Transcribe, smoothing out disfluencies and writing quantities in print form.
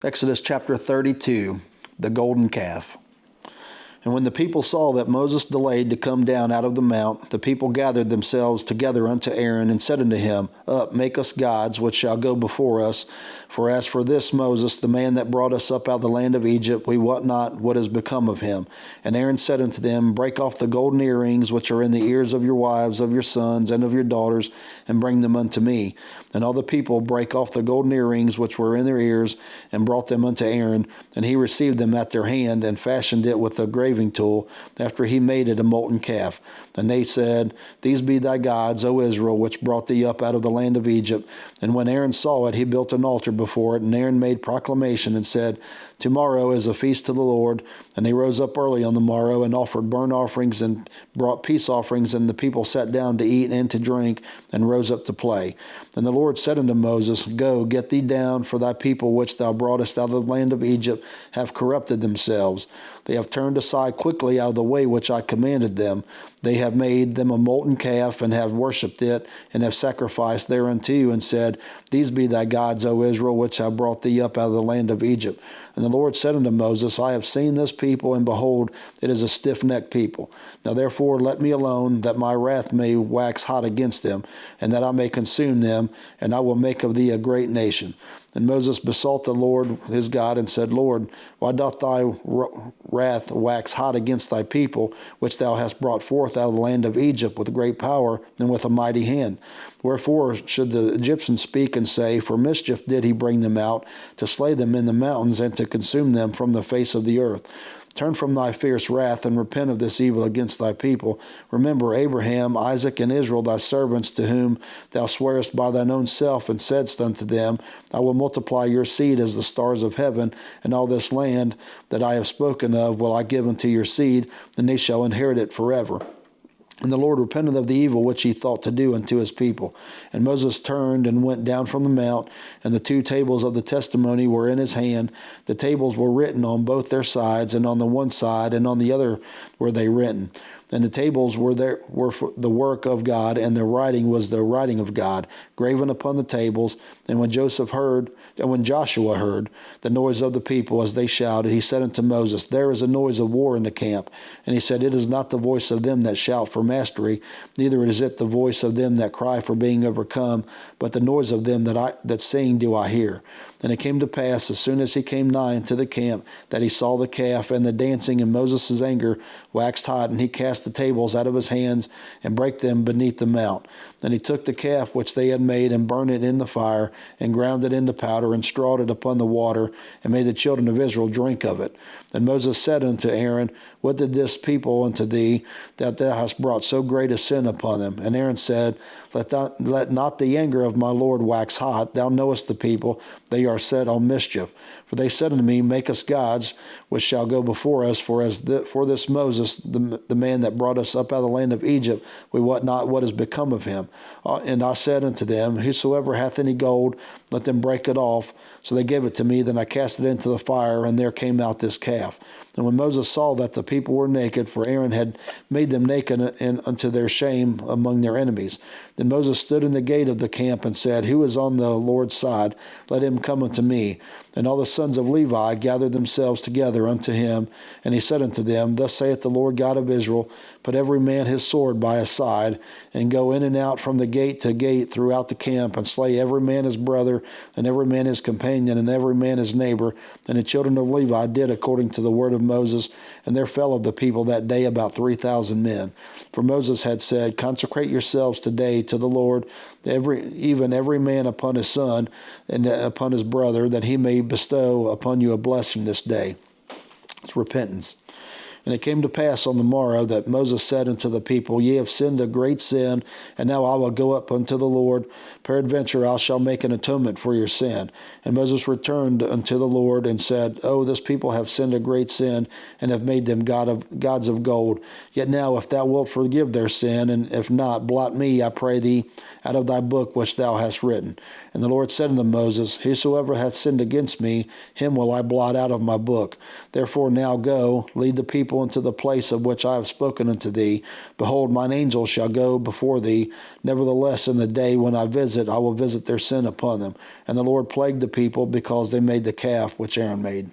Exodus chapter 32, the golden calf. And when the people saw that Moses delayed to come down out of the mount, the people gathered themselves together unto Aaron, and said unto him, Up, make us gods, which shall go before us. For as for this Moses, the man that brought us up out of the land of Egypt, we wot not what is become of him. And Aaron said unto them, Break off the golden earrings which are in the ears of your wives, of your sons, and of your daughters, and bring them unto me. And all the people brake off the golden earrings which were in their ears, and brought them unto Aaron. And he received them at their hand, and fashioned it with a graving tool, after he made it a molten calf. And they said, These be thy gods, O Israel, which brought thee up out of the land of Egypt. And when Aaron saw it, he built an altar before it. And Aaron made proclamation and said, Tomorrow is a feast to the Lord. And they rose up early on the morrow, and offered burnt offerings, and brought peace offerings. And the people sat down to eat and to drink, and rose up to play. And the Lord said unto Moses, Go, get thee down, for thy people which thou broughtest out of the land of Egypt have corrupted themselves. They have turned aside quickly out of the way which I commanded them. They have made them a molten calf, and have worshipped it, and have sacrificed thereunto, and said, These be thy gods, O Israel, which have brought thee up out of the land of Egypt. And the Lord said unto Moses, I have seen this people, and behold, it is a stiff-necked people. Now therefore let me alone, that my wrath may wax hot against them, and that I may consume them, and I will make of thee a great nation. And Moses besought the Lord his God, and said, Lord, why doth thy wrath wax hot against thy people, which thou hast brought forth out of the land of Egypt with great power and with a mighty hand? Wherefore should the Egyptians speak and say, For mischief did he bring them out, to slay them in the mountains, and to consume them from the face of the earth? Turn from thy fierce wrath, and repent of this evil against thy people. Remember Abraham, Isaac, and Israel, thy servants, to whom thou swarest by thine own self, and saidst unto them, I will multiply your seed as the stars of heaven, and all this land that I have spoken of will I give unto your seed, and they shall inherit it forever. And the Lord repented of the evil which he thought to do unto his people. And Moses turned and went down from the mount, and the two tables of the testimony were in his hand. The tables were written on both their sides, and on the one side and on the other were they written. And the tables were for the work of God, and the writing was the writing of God, graven upon the tables. And when Joshua heard the noise of the people as they shouted, he said unto Moses, There is a noise of war in the camp. And he said, It is not the voice of them that shout for mastery, neither is it the voice of them that cry for being overcome, but the noise of them that sing do I hear. And it came to pass, as soon as he came nigh unto the camp, that he saw the calf and the dancing, and Moses' anger waxed hot, and he cast the tables out of his hands, and brake them beneath the mount. Then he took the calf which they had made, and burned it in the fire, and ground it into powder, and strawed it upon the water, and made the children of Israel drink of it. Then Moses said unto Aaron, What did this people unto thee, that thou hast brought so great a sin upon them? And Aaron said, Let not the anger of my Lord wax hot. Thou knowest the people, they are set on mischief. For they said unto me, Make us gods, which shall go before us. For this Moses, the man that brought us up out of the land of Egypt, we wot not what is become of him. And I said unto them, Whosoever hath any gold, let them break it off. So they gave it to me. Then I cast it into the fire, and there came out this calf. And when Moses saw that the people were naked, for Aaron had made them naked unto their shame among their enemies, then Moses stood in the gate of the camp and said, Who is on the Lord's side? Let him come unto me. And all the sons of Levi gathered themselves together unto him. And he said unto them, Thus saith the Lord God of Israel, Put every man his sword by his side, and go in and out from the gate to gate throughout the camp, and slay every man his brother, and every man his companion, and every man his neighbor. And the children of Levi did according to the word of Moses, and there fell of the people that day about 3,000 men. For Moses had said, Consecrate yourselves today to the Lord, even every man upon his son and upon his brother, that he may bestow upon you a blessing this day. It's repentance. And it came to pass on the morrow that Moses said unto the people, Ye have sinned a great sin, and now I will go up unto the Lord. Peradventure I shall make an atonement for your sin. And Moses returned unto the Lord and said, Oh, this people have sinned a great sin, and have made them gods of gold. Yet now if thou wilt forgive their sin, and if not, blot me, I pray thee, out of thy book which thou hast written. And the Lord said unto Moses, Whosoever hath sinned against me, him will I blot out of my book. Therefore now go, lead the people people into the place of which I have spoken unto thee. Behold, mine angel shall go before thee. Nevertheless, in the day when I will visit their sin upon them. And the Lord plagued the people because they made the calf which Aaron made.